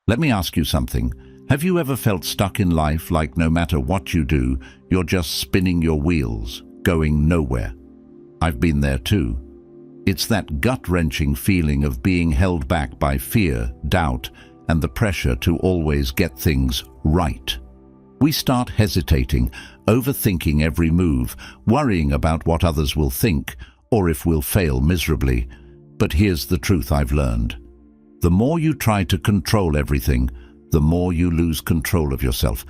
Let me ask you something. Have you ever felt stuck in life, like no matter what you do, you're just spinning your wheels, going nowhere? I've been there too. It's that gut-wrenching feeling of being held back by fear, doubt, and the pressure to always get things right. We start hesitating, overthinking every move, worrying about what others will think, or if we'll fail miserably. But here's the truth I've learned. The more you try to control everything, the more you lose control of yourself.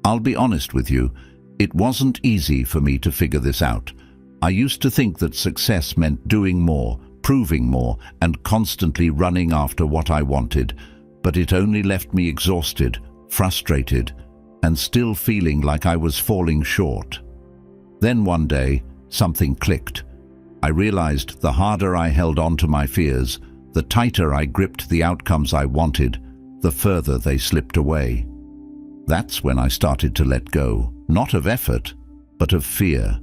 I'll be honest with you, it wasn't easy for me to figure this out. I used to think that success meant doing more, proving more, and constantly running after what I wanted, but it only left me exhausted, frustrated, and still feeling like I was falling short. Then one day, something clicked. I realized the harder I held on to my fears, the tighter I gripped the outcomes I wanted, the further they slipped away. That's when I started to let go, not of effort, but of fear.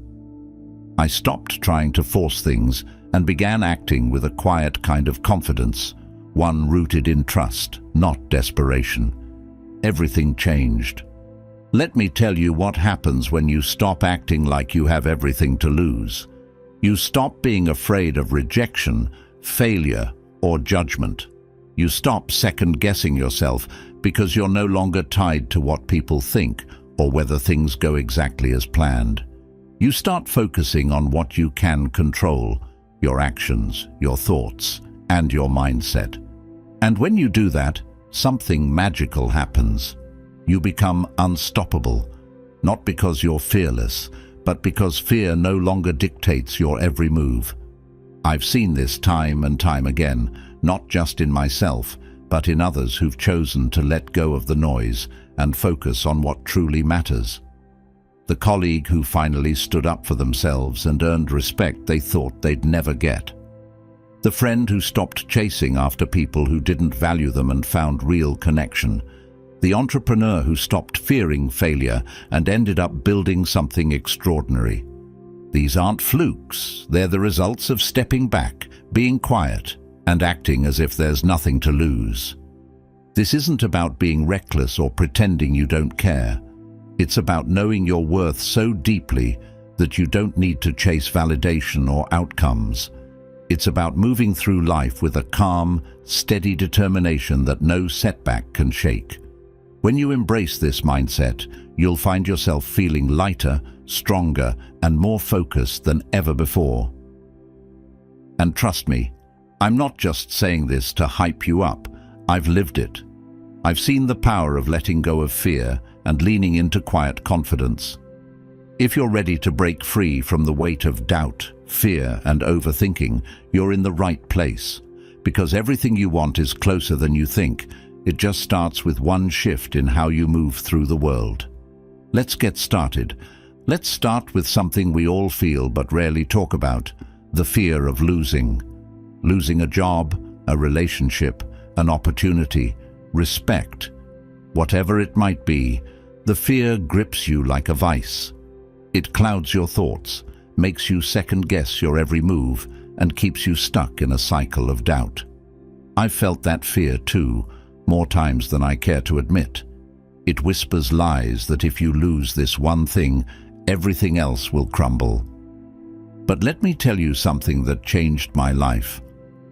I stopped trying to force things and began acting with a quiet kind of confidence, one rooted in trust, not desperation. Everything changed. Let me tell you what happens when you stop acting like you have everything to lose. You stop being afraid of rejection, failure, or judgment. You stop second-guessing yourself because you're no longer tied to what people think or whether things go exactly as planned. You start focusing on what you can control, your actions, your thoughts, and your mindset. And when you do that, something magical happens. You become unstoppable, not because you're fearless, but because fear no longer dictates your every move. I've seen this time and time again, not just in myself, but in others who've chosen to let go of the noise and focus on what truly matters. The colleague who finally stood up for themselves and earned respect they thought they'd never get. The friend who stopped chasing after people who didn't value them and found real connection. The entrepreneur who stopped fearing failure and ended up building something extraordinary. These aren't flukes, they're the results of stepping back, being quiet, and acting as if there's nothing to lose. This isn't about being reckless or pretending you don't care. It's about knowing your worth so deeply that you don't need to chase validation or outcomes. It's about moving through life with a calm, steady determination that no setback can shake. When you embrace this mindset, you'll find yourself feeling lighter, stronger, and more focused than ever before. And trust me, I'm not just saying this to hype you up. I've lived it. I've seen the power of letting go of fear and leaning into quiet confidence. If you're ready to break free from the weight of doubt, fear, and overthinking, you're in the right place. Because everything you want is closer than you think. It just starts with one shift in how you move through the world. Let's get started. Let's start with something we all feel but rarely talk about: the fear of losing. Losing a job, a relationship, an opportunity, respect. Whatever it might be, the fear grips you like a vice. It clouds your thoughts, makes you second-guess your every move, and keeps you stuck in a cycle of doubt. I've felt that fear too, more times than I care to admit. It whispers lies that if you lose this one thing, everything else will crumble. But let me tell you something that changed my life.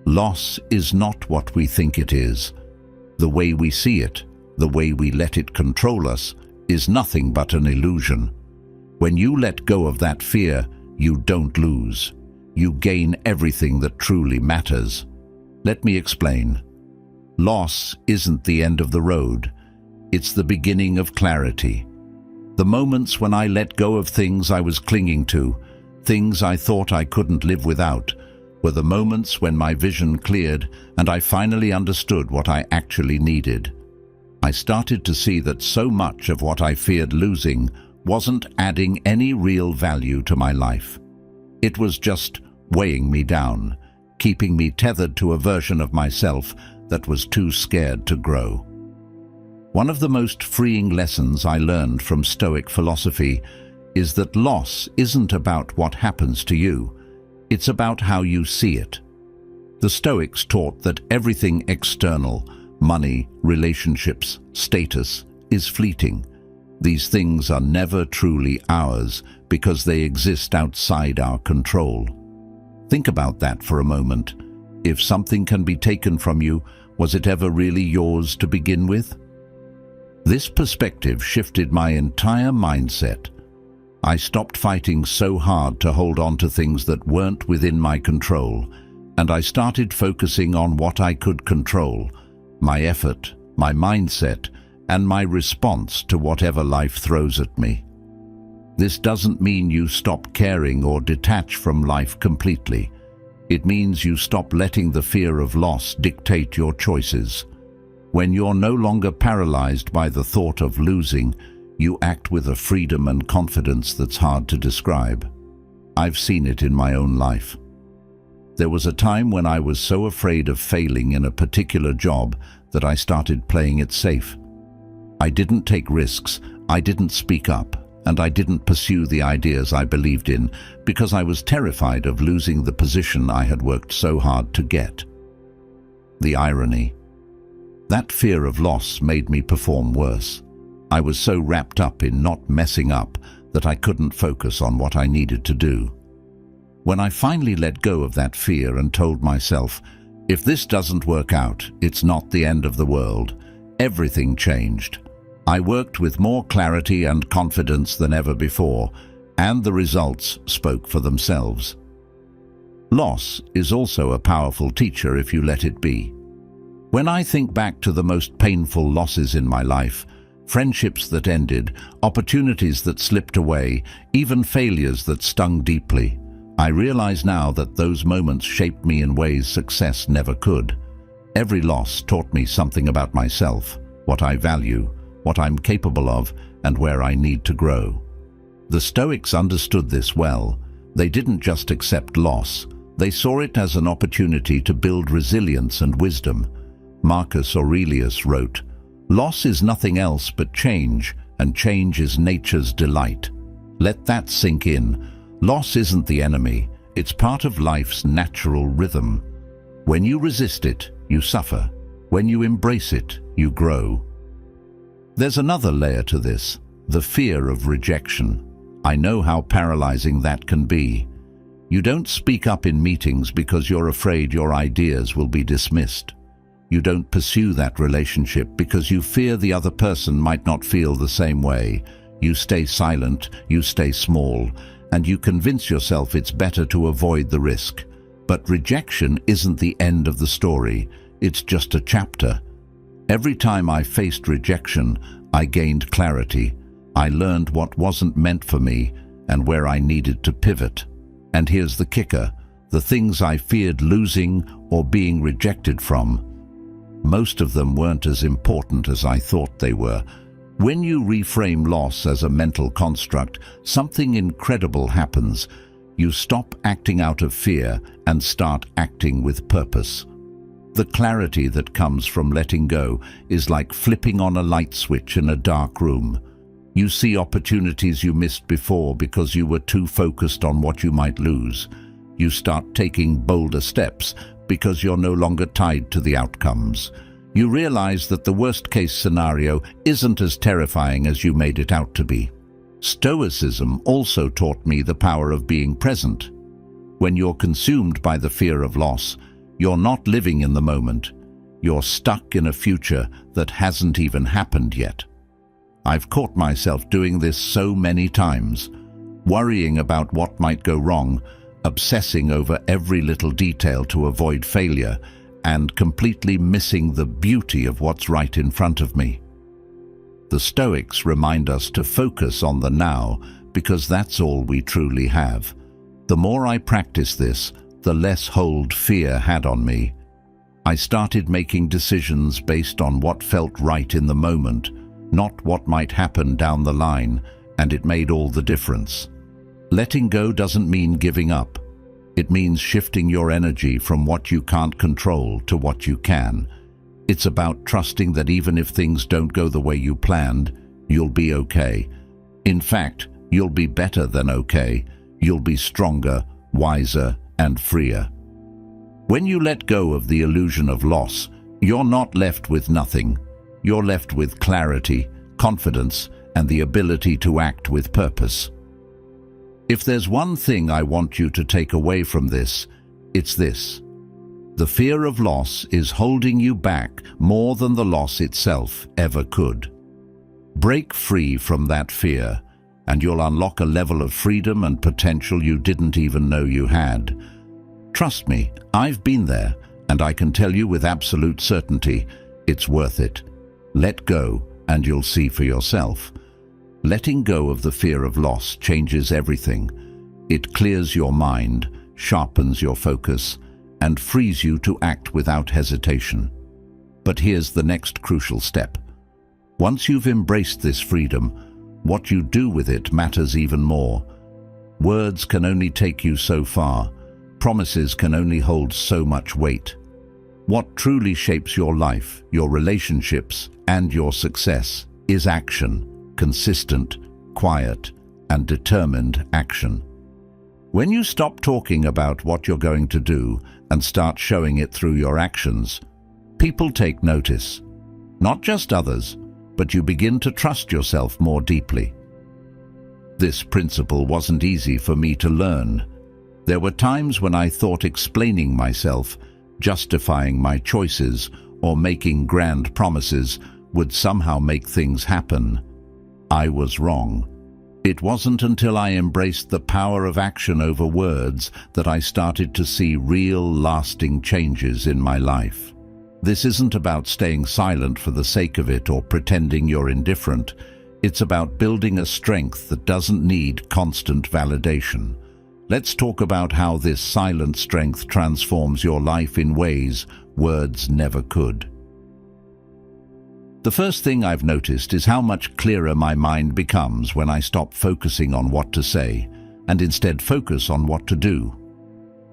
Loss is not what we think it is. The way we see it, the way we let it control us, is nothing but an illusion. When you let go of that fear, you don't lose. You gain everything that truly matters. Let me explain. Loss isn't the end of the road. It's the beginning of clarity. The moments when I let go of things I was clinging to, things I thought I couldn't live without, were the moments when my vision cleared and I finally understood what I actually needed. I started to see that so much of what I feared losing wasn't adding any real value to my life. It was just weighing me down, keeping me tethered to a version of myself that was too scared to grow. One of the most freeing lessons I learned from Stoic philosophy is that loss isn't about what happens to you, it's about how you see it. The Stoics taught that everything external, money, relationships, status, is fleeting. These things are never truly ours because they exist outside our control. Think about that for a moment. If something can be taken from you, was it ever really yours to begin with? This perspective shifted my entire mindset. I stopped fighting so hard to hold on to things that weren't within my control, and I started focusing on what I could control: my effort, my mindset, and my response to whatever life throws at me. This doesn't mean you stop caring or detach from life completely. It means you stop letting the fear of loss dictate your choices. When you're no longer paralyzed by the thought of losing, you act with a freedom and confidence that's hard to describe. I've seen it in my own life. There was a time when I was so afraid of failing in a particular job that I started playing it safe. I didn't take risks, I didn't speak up, and I didn't pursue the ideas I believed in because I was terrified of losing the position I had worked so hard to get. The irony. That fear of loss made me perform worse. I was so wrapped up in not messing up that I couldn't focus on what I needed to do. When I finally let go of that fear and told myself, if this doesn't work out, it's not the end of the world, everything changed. I worked with more clarity and confidence than ever before, and the results spoke for themselves. Loss is also a powerful teacher if you let it be. When I think back to the most painful losses in my life, friendships that ended, opportunities that slipped away, even failures that stung deeply, I realize now that those moments shaped me in ways success never could. Every loss taught me something about myself, what I value, what I'm capable of, and where I need to grow. The Stoics understood this well. They didn't just accept loss. They saw it as an opportunity to build resilience and wisdom. Marcus Aurelius wrote, "Loss is nothing else but change, and change is nature's delight." Let that sink in. Loss isn't the enemy. It's part of life's natural rhythm. When you resist it, you suffer. When you embrace it, you grow. There's another layer to this, the fear of rejection. I know how paralyzing that can be. You don't speak up in meetings because you're afraid your ideas will be dismissed. You don't pursue that relationship because you fear the other person might not feel the same way. You stay silent, you stay small, and you convince yourself it's better to avoid the risk. But rejection isn't the end of the story. It's just a chapter. Every time I faced rejection, I gained clarity. I learned what wasn't meant for me and where I needed to pivot. And here's the kicker: the things I feared losing or being rejected from, most of them weren't as important as I thought they were. When you reframe loss as a mental construct, something incredible happens. You stop acting out of fear and start acting with purpose. The clarity that comes from letting go is like flipping on a light switch in a dark room. You see opportunities you missed before because you were too focused on what you might lose. You start taking bolder steps because you're no longer tied to the outcomes. You realize that the worst-case scenario isn't as terrifying as you made it out to be. Stoicism also taught me the power of being present. When you're consumed by the fear of loss, you're not living in the moment. You're stuck in a future that hasn't even happened yet. I've caught myself doing this so many times, worrying about what might go wrong, obsessing over every little detail to avoid failure, and completely missing the beauty of what's right in front of me. The Stoics remind us to focus on the now because that's all we truly have. The more I practice this, the less hold fear had on me. I started making decisions based on what felt right in the moment, not what might happen down the line, and it made all the difference. Letting go doesn't mean giving up. It means shifting your energy from what you can't control to what you can. It's about trusting that even if things don't go the way you planned, you'll be okay. In fact, you'll be better than okay. You'll be stronger, wiser, and freer. When you let go of the illusion of loss, you're not left with nothing. You're left with clarity, confidence, and the ability to act with purpose. If there's one thing I want you to take away from this, it's this. The fear of loss is holding you back more than the loss itself ever could. Break free from that fear, and you'll unlock a level of freedom and potential you didn't even know you had. Trust me, I've been there, and I can tell you with absolute certainty, it's worth it. Let go, and you'll see for yourself. Letting go of the fear of loss changes everything. It clears your mind, sharpens your focus, and frees you to act without hesitation. But here's the next crucial step. Once you've embraced this freedom, what you do with it matters even more. Words can only take you so far. Promises can only hold so much weight. What truly shapes your life, your relationships, and your success is action. Consistent, quiet, and determined action. When you stop talking about what you're going to do and start showing it through your actions, people take notice. Not just others, but you begin to trust yourself more deeply. This principle wasn't easy for me to learn. There were times when I thought explaining myself, justifying my choices, or making grand promises would somehow make things happen. I was wrong. It wasn't until I embraced the power of action over words that I started to see real, lasting changes in my life. This isn't about staying silent for the sake of it or pretending you're indifferent. It's about building a strength that doesn't need constant validation. Let's talk about how this silent strength transforms your life in ways words never could. The first thing I've noticed is how much clearer my mind becomes when I stop focusing on what to say and instead focus on what to do.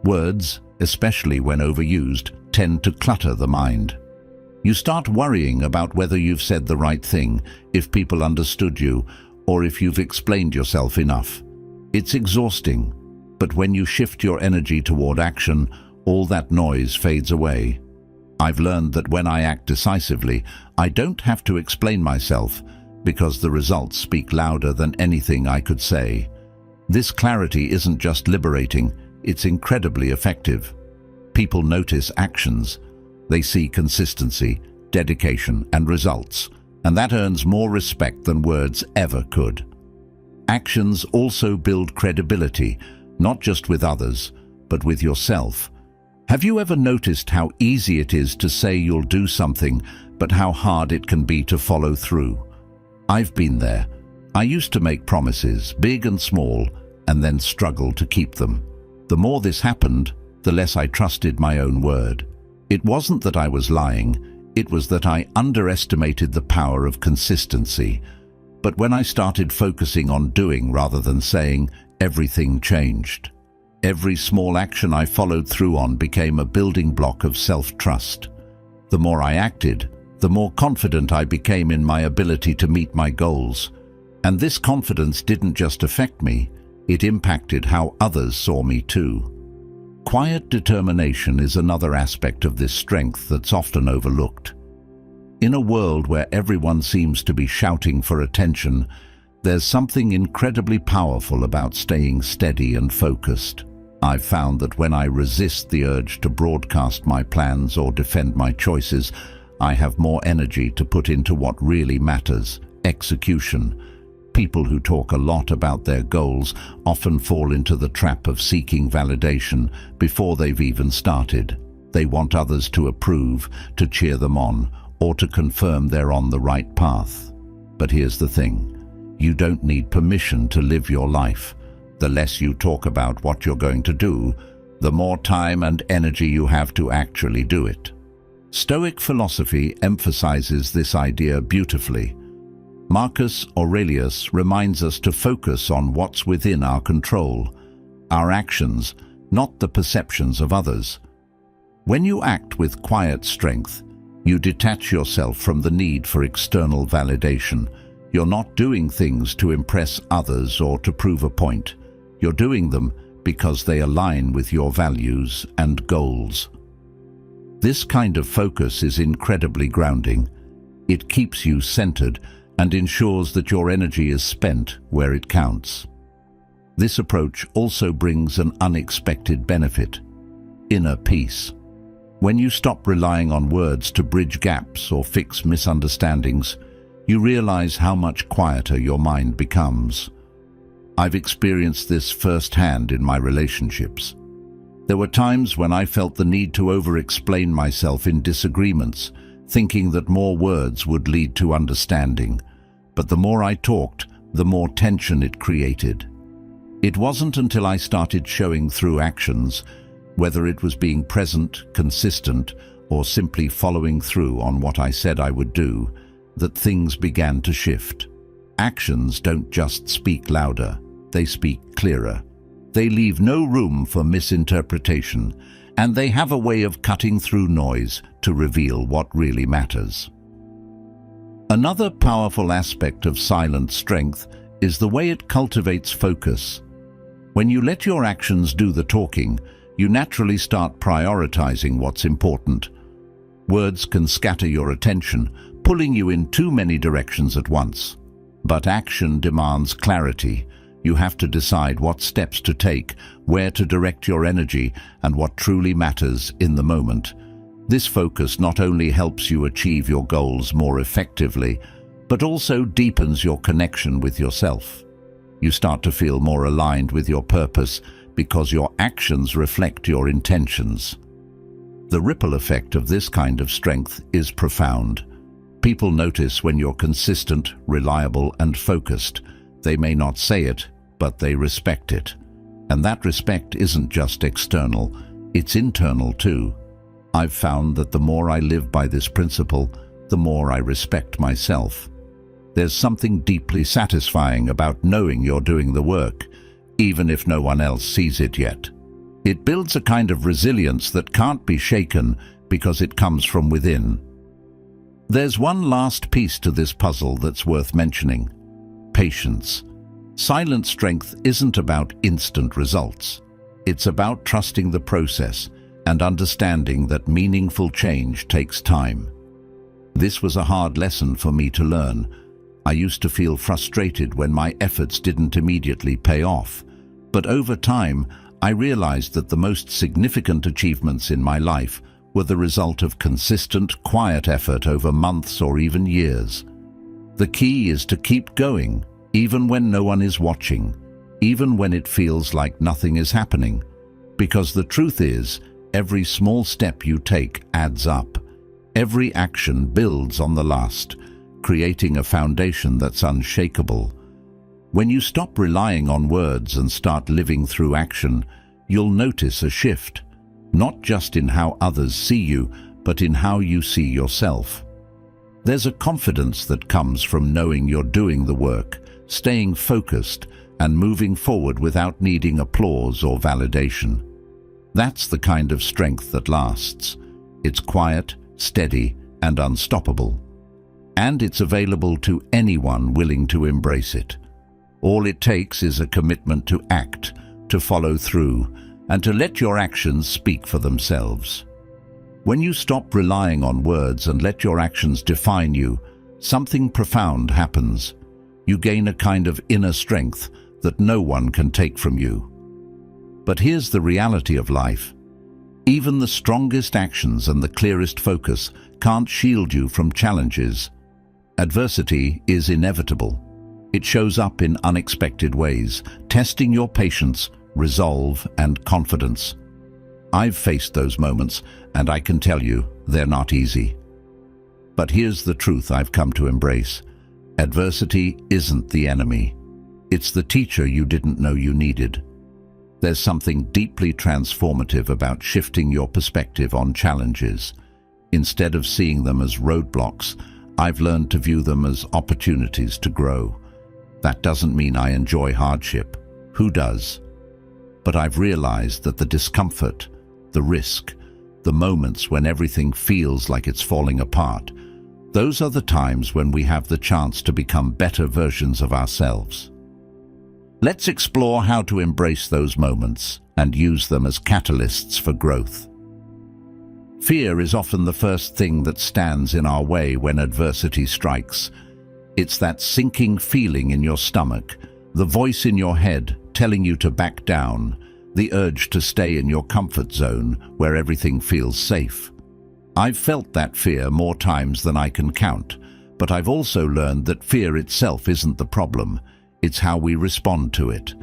Words, especially when overused, tend to clutter the mind. You start worrying about whether you've said the right thing, if people understood you, or if you've explained yourself enough. It's exhausting, but when you shift your energy toward action, all that noise fades away. I've learned that when I act decisively, I don't have to explain myself because the results speak louder than anything I could say. This clarity isn't just liberating, it's incredibly effective. People notice actions. They see consistency, dedication, and results, and that earns more respect than words ever could. Actions also build credibility, not just with others, but with yourself. Have you ever noticed how easy it is to say you'll do something, but how hard it can be to follow through? I've been there. I used to make promises, big and small, and then struggle to keep them. The more this happened, the less I trusted my own word. It wasn't that I was lying, it was that I underestimated the power of consistency. But when I started focusing on doing rather than saying, everything changed. Every small action I followed through on became a building block of self-trust. The more I acted, the more confident I became in my ability to meet my goals. And this confidence didn't just affect me, it impacted how others saw me too. Quiet determination is another aspect of this strength that's often overlooked. In a world where everyone seems to be shouting for attention, there's something incredibly powerful about staying steady and focused. I've found that when I resist the urge to broadcast my plans or defend my choices, I have more energy to put into what really matters: execution. People who talk a lot about their goals often fall into the trap of seeking validation before they've even started. They want others to approve, to cheer them on, or to confirm they're on the right path. But here's the thing: you don't need permission to live your life. The less you talk about what you're going to do, the more time and energy you have to actually do it. Stoic philosophy emphasizes this idea beautifully. Marcus Aurelius reminds us to focus on what's within our control, our actions, not the perceptions of others. When you act with quiet strength, you detach yourself from the need for external validation. You're not doing things to impress others or to prove a point. You're doing them because they align with your values and goals. This kind of focus is incredibly grounding. It keeps you centered and ensures that your energy is spent where it counts. This approach also brings an unexpected benefit: inner peace. When you stop relying on words to bridge gaps or fix misunderstandings, you realize how much quieter your mind becomes. I've experienced this firsthand in my relationships. There were times when I felt the need to over-explain myself in disagreements, thinking that more words would lead to understanding. But the more I talked, the more tension it created. It wasn't until I started showing through actions, whether it was being present, consistent, or simply following through on what I said I would do, that things began to shift. Actions don't just speak louder, they speak clearer. They leave no room for misinterpretation, and they have a way of cutting through noise to reveal what really matters. Another powerful aspect of silent strength is the way it cultivates focus. When you let your actions do the talking, you naturally start prioritizing what's important. Words can scatter your attention, pulling you in too many directions at once. But action demands clarity. You have to decide what steps to take, where to direct your energy, and what truly matters in the moment. This focus not only helps you achieve your goals more effectively, but also deepens your connection with yourself. You start to feel more aligned with your purpose because your actions reflect your intentions. The ripple effect of this kind of strength is profound. People notice when you're consistent, reliable, and focused. They may not say it, but they respect it. And that respect isn't just external, it's internal too. I've found that the more I live by this principle, the more I respect myself. There's something deeply satisfying about knowing you're doing the work, even if no one else sees it yet. It builds a kind of resilience that can't be shaken because it comes from within. There's one last piece to this puzzle that's worth mentioning: patience. Silent strength isn't about instant results. It's about trusting the process and understanding that meaningful change takes time. This was a hard lesson for me to learn. I used to feel frustrated when my efforts didn't immediately pay off. But over time, I realized that the most significant achievements in my life were the result of consistent, quiet effort over months or even years. The key is to keep going, even when no one is watching, even when it feels like nothing is happening. Because the truth is, every small step you take adds up. Every action builds on the last, creating a foundation that's unshakable. When you stop relying on words and start living through action, you'll notice a shift, not just in how others see you, but in how you see yourself. There's a confidence that comes from knowing you're doing the work, staying focused, and moving forward without needing applause or validation. That's the kind of strength that lasts. It's quiet, steady, and unstoppable. And it's available to anyone willing to embrace it. All it takes is a commitment to act, to follow through, and to let your actions speak for themselves. When you stop relying on words and let your actions define you, something profound happens. You gain a kind of inner strength that no one can take from you. But here's the reality of life. Even the strongest actions and the clearest focus can't shield you from challenges. Adversity is inevitable. It shows up in unexpected ways, testing your patience, resolve, and confidence. I've faced those moments, and I can tell you, they're not easy. But here's the truth I've come to embrace. Adversity isn't the enemy. It's the teacher you didn't know you needed. There's something deeply transformative about shifting your perspective on challenges. Instead of seeing them as roadblocks, I've learned to view them as opportunities to grow. That doesn't mean I enjoy hardship. Who does? But I've realized that the discomfort, the risk, the moments when everything feels like it's falling apart, those are the times when we have the chance to become better versions of ourselves. Let's explore how to embrace those moments and use them as catalysts for growth. Fear is often the first thing that stands in our way when adversity strikes. It's that sinking feeling in your stomach, the voice in your head telling you to back down, the urge to stay in your comfort zone where everything feels safe. I've felt that fear more times than I can count, but I've also learned that fear itself isn't the problem. It's how we respond to it.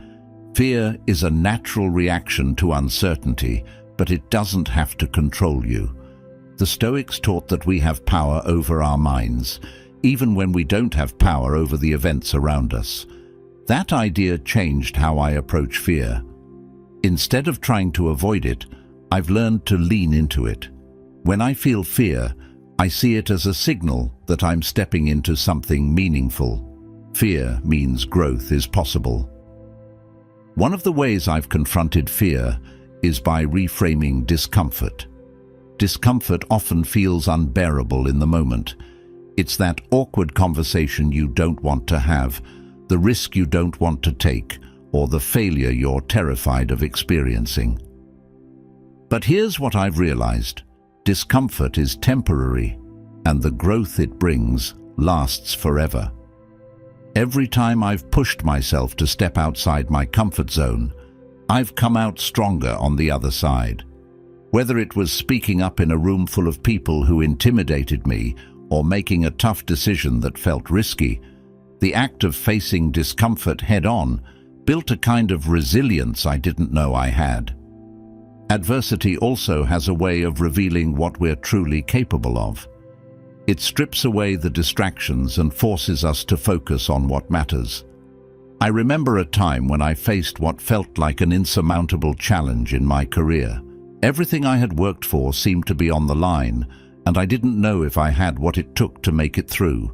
Fear is a natural reaction to uncertainty, but it doesn't have to control you. The Stoics taught that we have power over our minds, even when we don't have power over the events around us. That idea changed how I approach fear. Instead of trying to avoid it, I've learned to lean into it. When I feel fear, I see it as a signal that I'm stepping into something meaningful. Fear means growth is possible. One of the ways I've confronted fear is by reframing discomfort. Discomfort often feels unbearable in the moment. It's that awkward conversation you don't want to have, the risk you don't want to take, or the failure you're terrified of experiencing. But here's what I've realized. Discomfort is temporary, and the growth it brings lasts forever. Every time I've pushed myself to step outside my comfort zone, I've come out stronger on the other side. Whether it was speaking up in a room full of people who intimidated me or making a tough decision that felt risky, the act of facing discomfort head-on built a kind of resilience I didn't know I had. Adversity also has a way of revealing what we're truly capable of. It strips away the distractions and forces us to focus on what matters. I remember a time when I faced what felt like an insurmountable challenge in my career. Everything I had worked for seemed to be on the line, and I didn't know if I had what it took to make it through.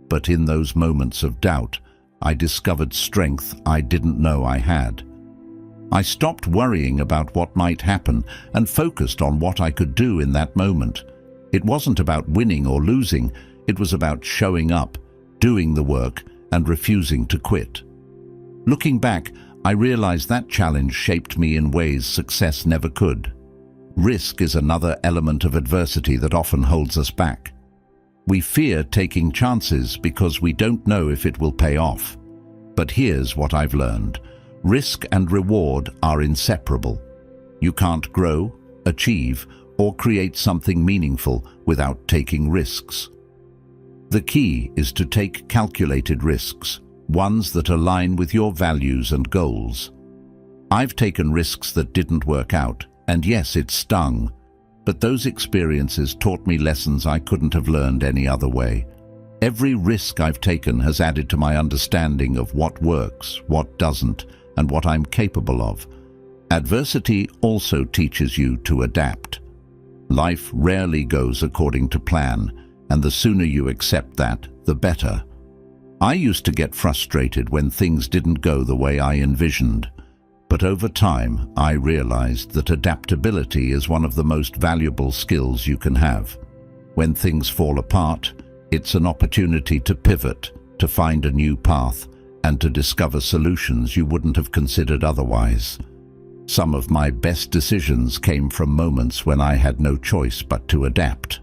But in those moments of doubt, I discovered strength I didn't know I had. I stopped worrying about what might happen and focused on what I could do in that moment. It wasn't about winning or losing, it was about showing up, doing the work, and refusing to quit. Looking back, I realized that challenge shaped me in ways success never could. Risk is another element of adversity that often holds us back. We fear taking chances because we don't know if it will pay off. But here's what I've learned. Risk and reward are inseparable. You can't grow, achieve, or create something meaningful without taking risks. The key is to take calculated risks, ones that align with your values and goals. I've taken risks that didn't work out, and yes, it stung, but those experiences taught me lessons I couldn't have learned any other way. Every risk I've taken has added to my understanding of what works, what doesn't, and what I'm capable of. Adversity also teaches you to adapt. Life rarely goes according to plan, and the sooner you accept that, the better. I used to get frustrated when things didn't go the way I envisioned, but over time I realized that adaptability is one of the most valuable skills you can have. When things fall apart, it's an opportunity to pivot, to find a new path, and to discover solutions you wouldn't have considered otherwise. Some of my best decisions came from moments when I had no choice but to adapt.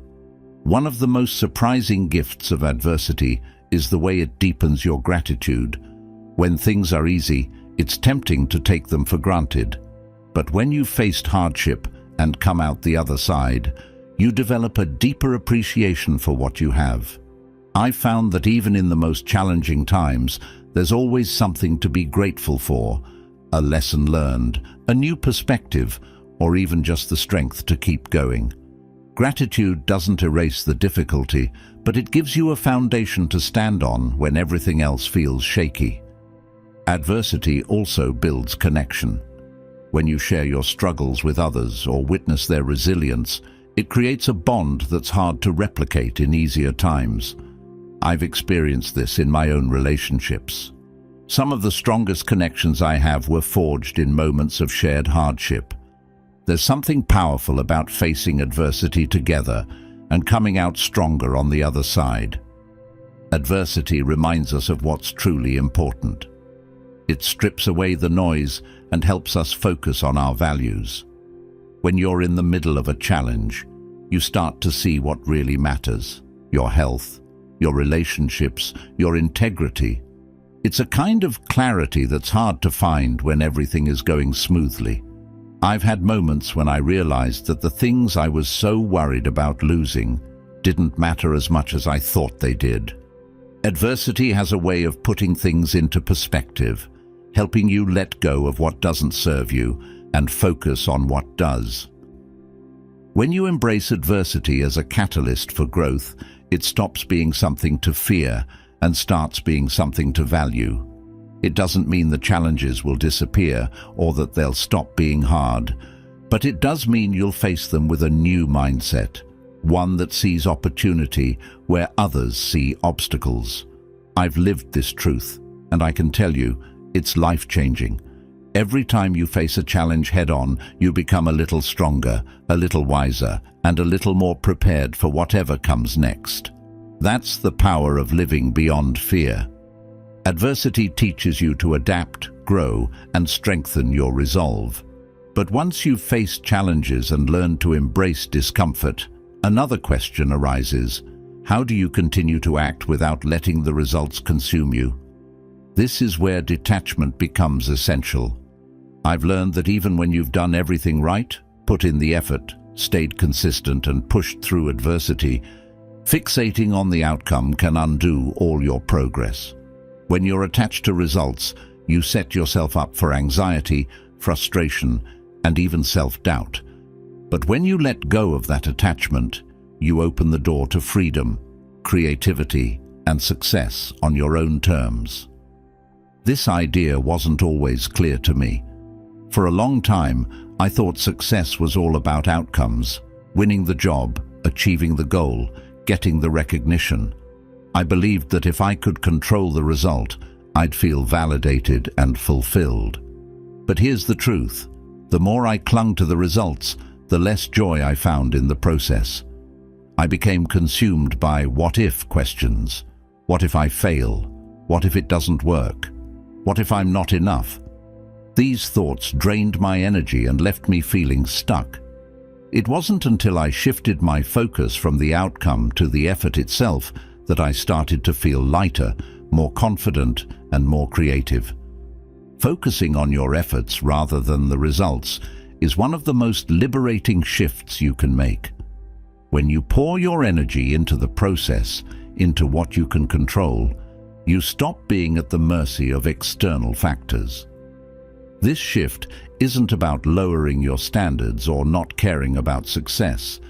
One of the most surprising gifts of adversity is the way it deepens your gratitude. When things are easy, it's tempting to take them for granted. But when you've faced hardship and come out the other side, you develop a deeper appreciation for what you have. I've found that even in the most challenging times, there's always something to be grateful for, a lesson learned, a new perspective, or even just the strength to keep going. Gratitude doesn't erase the difficulty, but it gives you a foundation to stand on when everything else feels shaky. Adversity also builds connection. When you share your struggles with others or witness their resilience, it creates a bond that's hard to replicate in easier times. I've experienced this in my own relationships. Some of the strongest connections I have were forged in moments of shared hardship. There's something powerful about facing adversity together and coming out stronger on the other side. Adversity reminds us of what's truly important. It strips away the noise and helps us focus on our values. When you're in the middle of a challenge, you start to see what really matters: your health, your relationships, your integrity. It's a kind of clarity that's hard to find when everything is going smoothly. I've had moments when I realized that the things I was so worried about losing didn't matter as much as I thought they did. Adversity has a way of putting things into perspective, helping you let go of what doesn't serve you and focus on what does. When you embrace adversity as a catalyst for growth, it stops being something to fear and starts being something to value. It doesn't mean the challenges will disappear or that they'll stop being hard, but it does mean you'll face them with a new mindset, one that sees opportunity where others see obstacles. I've lived this truth, and I can tell you, it's life-changing. Every time you face a challenge head-on, you become a little stronger, a little wiser, and a little more prepared for whatever comes next. That's the power of living beyond fear. Adversity teaches you to adapt, grow, and strengthen your resolve. But once you've faced challenges and learned to embrace discomfort, another question arises: how do you continue to act without letting the results consume you? This is where detachment becomes essential. I've learned that even when you've done everything right, put in the effort, stayed consistent, and pushed through adversity, fixating on the outcome can undo all your progress. When you're attached to results, you set yourself up for anxiety, frustration, and even self-doubt. But when you let go of that attachment, you open the door to freedom, creativity, and success on your own terms. This idea wasn't always clear to me. For a long time, I thought success was all about outcomes: winning the job, achieving the goal, getting the recognition. I believed that if I could control the result, I'd feel validated and fulfilled. But here's the truth: the more I clung to the results, the less joy I found in the process. I became consumed by what-if questions. What if I fail? What if it doesn't work? What if I'm not enough? These thoughts drained my energy and left me feeling stuck. It wasn't until I shifted my focus from the outcome to the effort itself that I started to feel lighter, more confident, and more creative. Focusing on your efforts rather than the results is one of the most liberating shifts you can make. When you pour your energy into the process, into what you can control, you stop being at the mercy of external factors. This shift isn't about lowering your standards or not caring about success.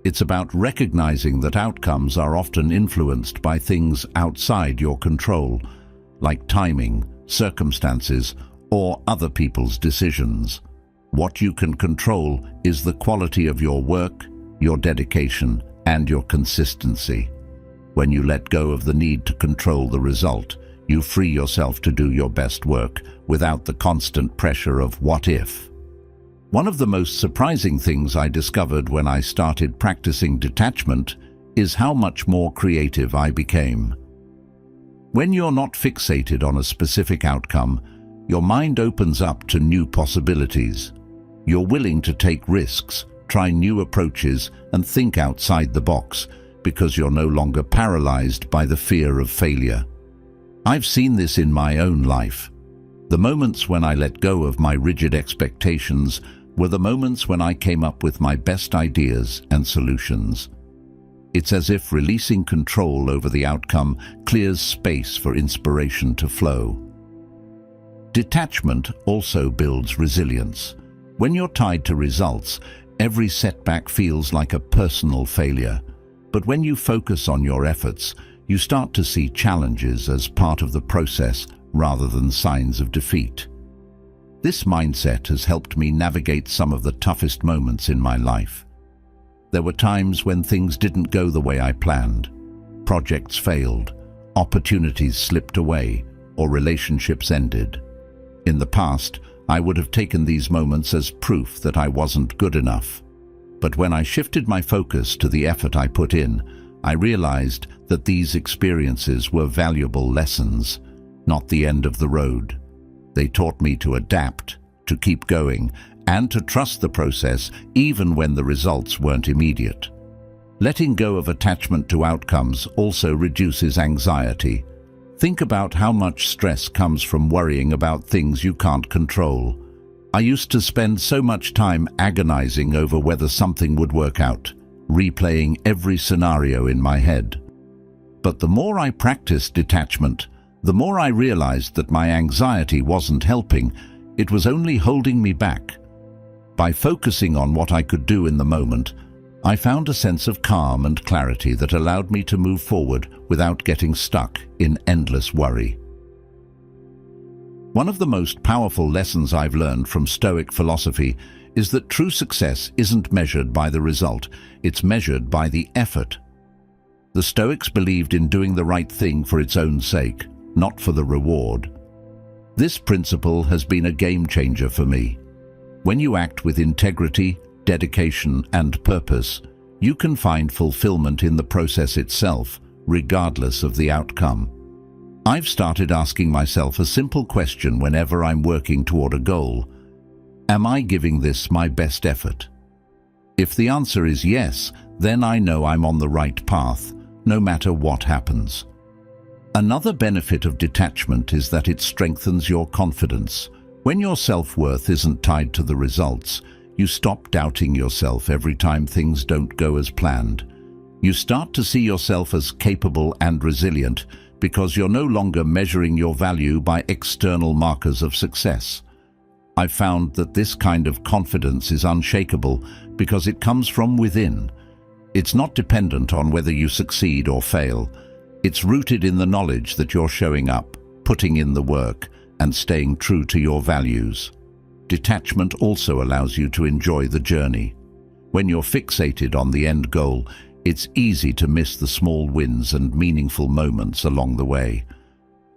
It's about recognizing that outcomes are often influenced by things outside your control, like timing, circumstances, or other people's decisions. What you can control is the quality of your work, your dedication, and your consistency. When you let go of the need to control the result, you free yourself to do your best work without the constant pressure of what if. One of the most surprising things I discovered when I started practicing detachment is how much more creative I became. When you're not fixated on a specific outcome, your mind opens up to new possibilities. You're willing to take risks, try new approaches, and think outside the box because you're no longer paralyzed by the fear of failure. I've seen this in my own life. The moments when I let go of my rigid expectations were the moments when I came up with my best ideas and solutions. It's as if releasing control over the outcome clears space for inspiration to flow. Detachment also builds resilience. When you're tied to results, every setback feels like a personal failure. But when you focus on your efforts, you start to see challenges as part of the process rather than signs of defeat. This mindset has helped me navigate some of the toughest moments in my life. There were times when things didn't go the way I planned. Projects failed, opportunities slipped away, or relationships ended. In the past, I would have taken these moments as proof that I wasn't good enough. But when I shifted my focus to the effort I put in, I realized that these experiences were valuable lessons, not the end of the road. They taught me to adapt, to keep going, and to trust the process even when the results weren't immediate. Letting go of attachment to outcomes also reduces anxiety. Think about how much stress comes from worrying about things you can't control. I used to spend so much time agonizing over whether something would work out, replaying every scenario in my head. But the more I practiced detachment, the more I realized that my anxiety wasn't helping, it was only holding me back. By focusing on what I could do in the moment, I found a sense of calm and clarity that allowed me to move forward without getting stuck in endless worry. One of the most powerful lessons I've learned from Stoic philosophy is that true success isn't measured by the result, it's measured by the effort. The Stoics believed in doing the right thing for its own sake, not for the reward. This principle has been a game changer for me. When you act with integrity, dedication, and purpose, you can find fulfillment in the process itself, regardless of the outcome. I've started asking myself a simple question whenever I'm working toward a goal. Am I giving this my best effort? If the answer is yes, then I know I'm on the right path, no matter what happens. Another benefit of detachment is that it strengthens your confidence. When your self-worth isn't tied to the results, you stop doubting yourself every time things don't go as planned. You start to see yourself as capable and resilient because you're no longer measuring your value by external markers of success. I've found that this kind of confidence is unshakable because it comes from within. It's not dependent on whether you succeed or fail. It's rooted in the knowledge that you're showing up, putting in the work, and staying true to your values. Detachment also allows you to enjoy the journey. When you're fixated on the end goal, it's easy to miss the small wins and meaningful moments along the way.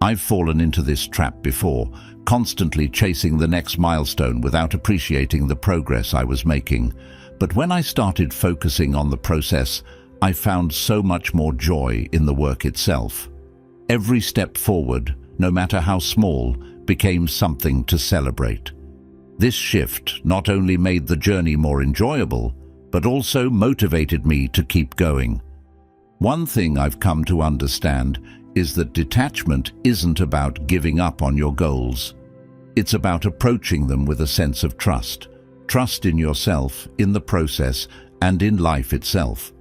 I've fallen into this trap before, constantly chasing the next milestone without appreciating the progress I was making. But when I started focusing on the process, I found so much more joy in the work itself. Every step forward, no matter how small, became something to celebrate. This shift not only made the journey more enjoyable, but also motivated me to keep going. One thing I've come to understand is that detachment isn't about giving up on your goals. It's about approaching them with a sense of trust. Trust in yourself, in the process, and in life itself.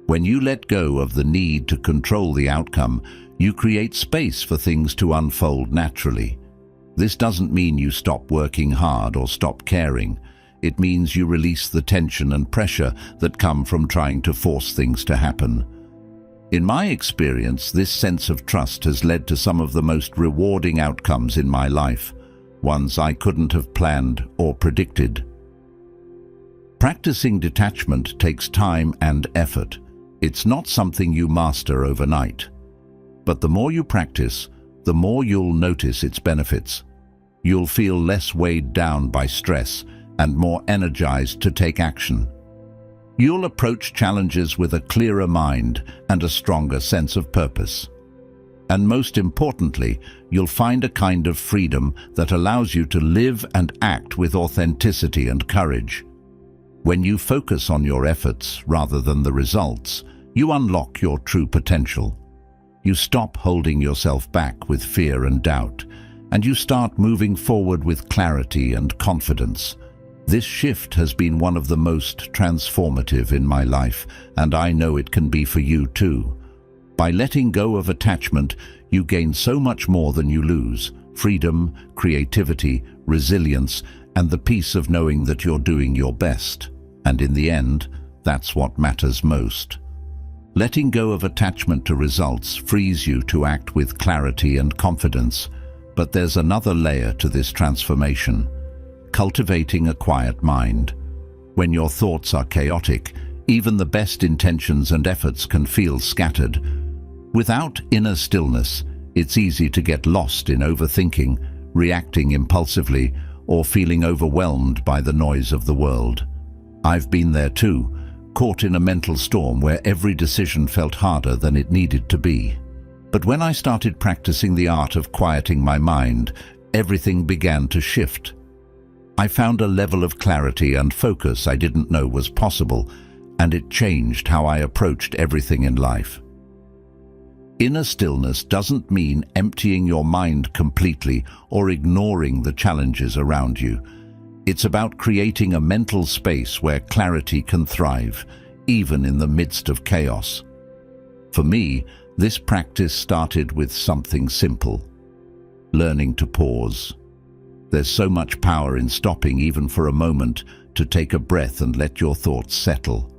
When you let go of the need to control the outcome, you create space for things to unfold naturally. This doesn't mean you stop working hard or stop caring. It means you release the tension and pressure that come from trying to force things to happen. In my experience, this sense of trust has led to some of the most rewarding outcomes in my life, ones I couldn't have planned or predicted. Practicing detachment takes time and effort. It's not something you master overnight. But the more you practice, the more you'll notice its benefits. You'll feel less weighed down by stress and more energized to take action. You'll approach challenges with a clearer mind and a stronger sense of purpose. And most importantly, you'll find a kind of freedom that allows you to live and act with authenticity and courage. When you focus on your efforts rather than the results, you unlock your true potential. You stop holding yourself back with fear and doubt, and you start moving forward with clarity and confidence. This shift has been one of the most transformative in my life, and I know it can be for you too. By letting go of attachment, you gain so much more than you lose: freedom, creativity, resilience, and the peace of knowing that you're doing your best. And in the end, that's what matters most. Letting go of attachment to results frees you to act with clarity and confidence. But there's another layer to this transformation: cultivating a quiet mind. When your thoughts are chaotic, even the best intentions and efforts can feel scattered. Without inner stillness, it's easy to get lost in overthinking, reacting impulsively, or feeling overwhelmed by the noise of the world. I've been there too, caught in a mental storm where every decision felt harder than it needed to be. But when I started practicing the art of quieting my mind, everything began to shift. I found a level of clarity and focus I didn't know was possible, and it changed how I approached everything in life. Inner stillness doesn't mean emptying your mind completely or ignoring the challenges around you. It's about creating a mental space where clarity can thrive, even in the midst of chaos. For me, this practice started with something simple: learning to pause. There's so much power in stopping even for a moment to take a breath and let your thoughts settle.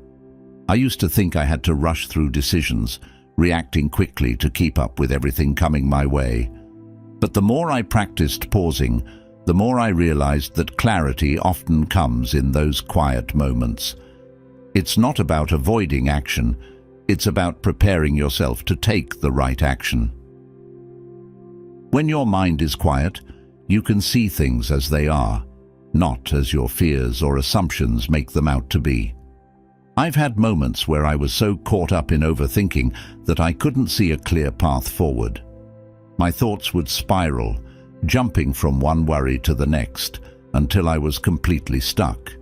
I used to think I had to rush through decisions, reacting quickly to keep up with everything coming my way. But the more I practiced pausing, the more I realized that clarity often comes in those quiet moments. It's not about avoiding action, it's about preparing yourself to take the right action. When your mind is quiet, you can see things as they are, not as your fears or assumptions make them out to be. I've had moments where I was so caught up in overthinking that I couldn't see a clear path forward. My thoughts would spiral, jumping from one worry to the next, until I was completely stuck.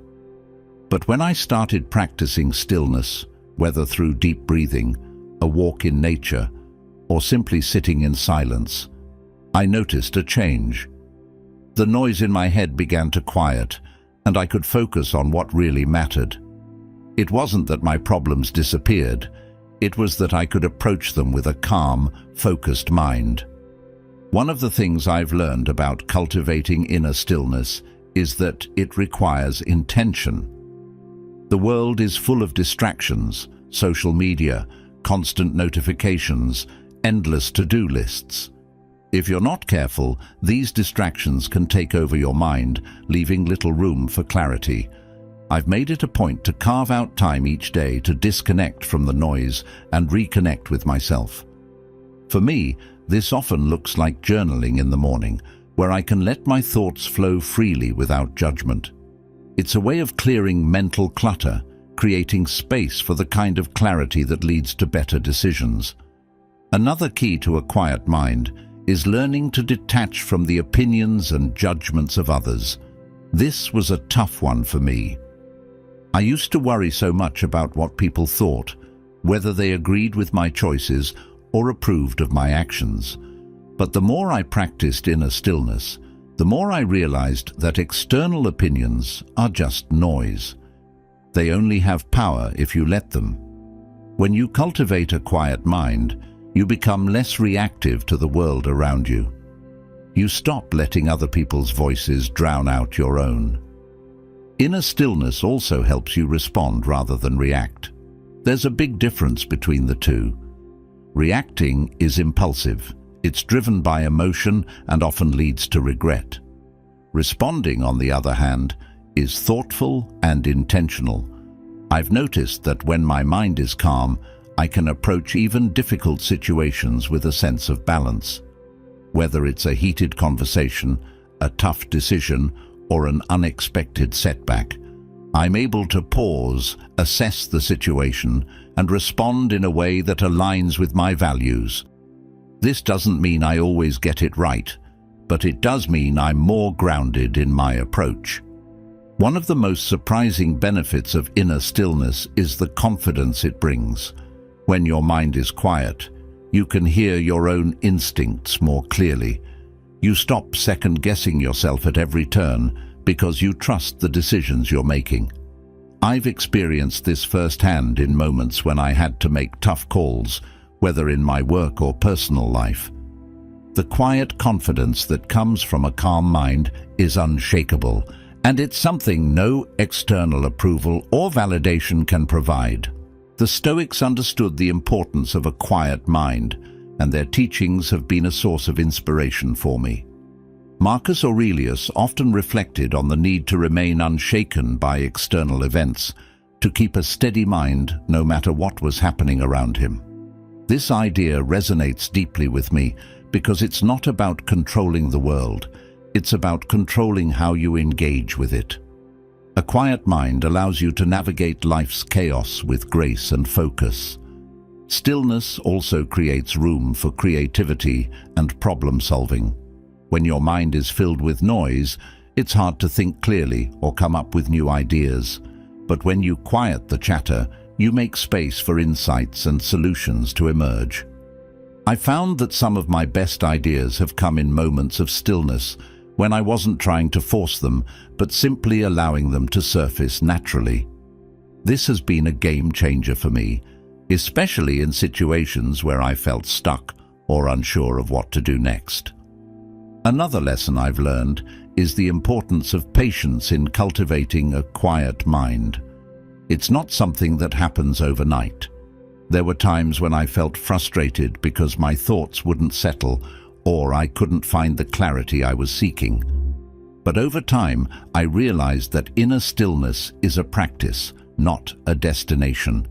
But when I started practicing stillness, whether through deep breathing, a walk in nature, or simply sitting in silence, I noticed a change. The noise in my head began to quiet, and I could focus on what really mattered. It wasn't that my problems disappeared, it was that I could approach them with a calm, focused mind. One of the things I've learned about cultivating inner stillness is that it requires intention. The world is full of distractions: social media, constant notifications, endless to-do lists. If you're not careful, these distractions can take over your mind, leaving little room for clarity. I've made it a point to carve out time each day to disconnect from the noise and reconnect with myself. For me, this often looks like journaling in the morning, where I can let my thoughts flow freely without judgment. It's a way of clearing mental clutter, creating space for the kind of clarity that leads to better decisions. Another key to a quiet mind is learning to detach from the opinions and judgments of others. This was a tough one for me. I used to worry so much about what people thought, whether they agreed with my choices or approved of my actions. But the more I practiced inner stillness, the more I realized that external opinions are just noise. They only have power if you let them. When you cultivate a quiet mind, you become less reactive to the world around you. You stop letting other people's voices drown out your own. Inner stillness also helps you respond rather than react. There's a big difference between the two. Reacting is impulsive. It's driven by emotion and often leads to regret. Responding, on the other hand, is thoughtful and intentional. I've noticed that when my mind is calm, I can approach even difficult situations with a sense of balance. Whether it's a heated conversation, a tough decision, or an unexpected setback, I'm able to pause, assess the situation, and respond in a way that aligns with my values. This doesn't mean I always get it right, but it does mean I'm more grounded in my approach. One of the most surprising benefits of inner stillness is the confidence it brings. When your mind is quiet, you can hear your own instincts more clearly. You stop second-guessing yourself at every turn because you trust the decisions you're making. I've experienced this firsthand in moments when I had to make tough calls, whether in my work or personal life. The quiet confidence that comes from a calm mind is unshakable, and it's something no external approval or validation can provide. The Stoics understood the importance of a quiet mind, and their teachings have been a source of inspiration for me. Marcus Aurelius often reflected on the need to remain unshaken by external events, to keep a steady mind no matter what was happening around him. This idea resonates deeply with me because it's not about controlling the world, it's about controlling how you engage with it. A quiet mind allows you to navigate life's chaos with grace and focus. Stillness also creates room for creativity and problem-solving. When your mind is filled with noise, It's hard to think clearly or come up with new ideas, but when you quiet the chatter, you make space for insights and solutions to emerge. I found that some of my best ideas have come in moments of stillness, when I wasn't trying to force them, but simply allowing them to surface naturally. This has been a game changer for me, especially in situations where I felt stuck or unsure of what to do next. Another lesson I've learned is the importance of patience in cultivating a quiet mind. It's not something that happens overnight. There were times when I felt frustrated because my thoughts wouldn't settle or I couldn't find the clarity I was seeking. But over time, I realized that inner stillness is a practice, not a destination.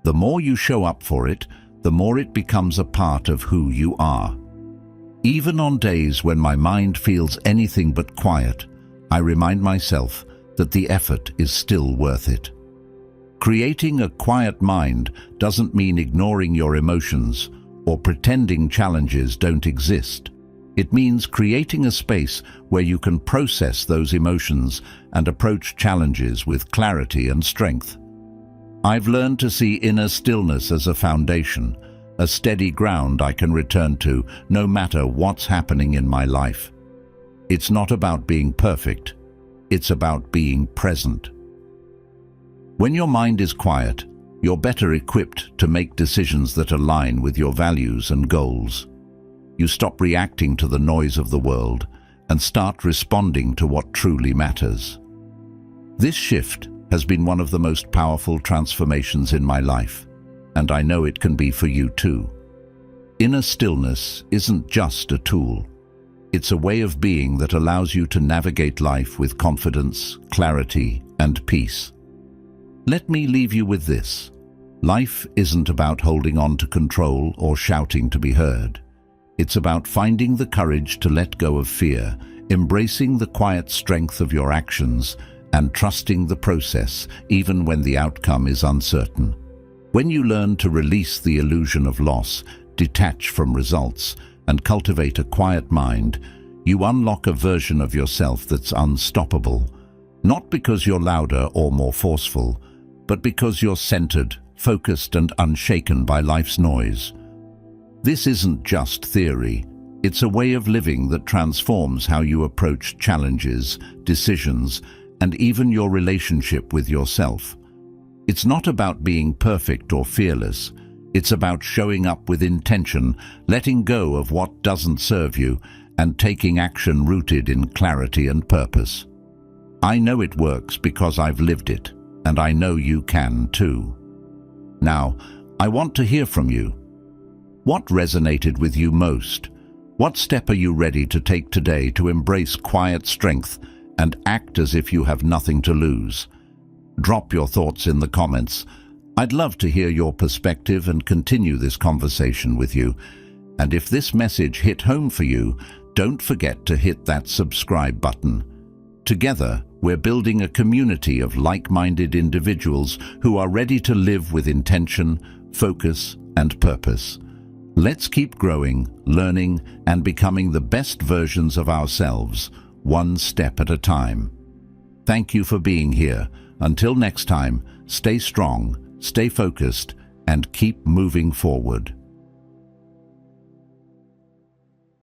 The more you show up for it, the more it becomes a part of who you are. Even on days when my mind feels anything but quiet, I remind myself that the effort is still worth it. Creating a quiet mind doesn't mean ignoring your emotions or pretending challenges don't exist. It means creating a space where you can process those emotions and approach challenges with clarity and strength. I've learned to see inner stillness as a foundation, a steady ground I can return to no matter what's happening in my life. It's not about being perfect, it's about being present. When your mind is quiet, you're better equipped to make decisions that align with your values and goals. You stop reacting to the noise of the world and start responding to what truly matters. This shift has been one of the most powerful transformations in my life, and I know it can be for you too. Inner stillness isn't just a tool. It's a way of being that allows you to navigate life with confidence, clarity, and peace. Let me leave you with this. Life isn't about holding on to control or shouting to be heard. It's about finding the courage to let go of fear, embracing the quiet strength of your actions, and trusting the process even when the outcome is uncertain. When you learn to release the illusion of loss, detach from results, and cultivate a quiet mind, you unlock a version of yourself that's unstoppable. Not because you're louder or more forceful, but because you're centered, focused, and unshaken by life's noise. This isn't just theory. It's a way of living that transforms how you approach challenges, decisions, and even your relationship with yourself. It's not about being perfect or fearless. It's about showing up with intention, letting go of what doesn't serve you, and taking action rooted in clarity and purpose. I know it works because I've lived it, and I know you can too. Now, I want to hear from you. What resonated with you most? What step are you ready to take today to embrace quiet strength and act as if you have nothing to lose? Drop your thoughts in the comments. I'd love to hear your perspective and continue this conversation with you. And if this message hit home for you, don't forget to hit that subscribe button. Together, we're building a community of like-minded individuals who are ready to live with intention, focus, and purpose. Let's keep growing, learning, and becoming the best versions of ourselves, one step at a time. Thank you for being here. Until next time, stay strong, stay focused, and keep moving forward.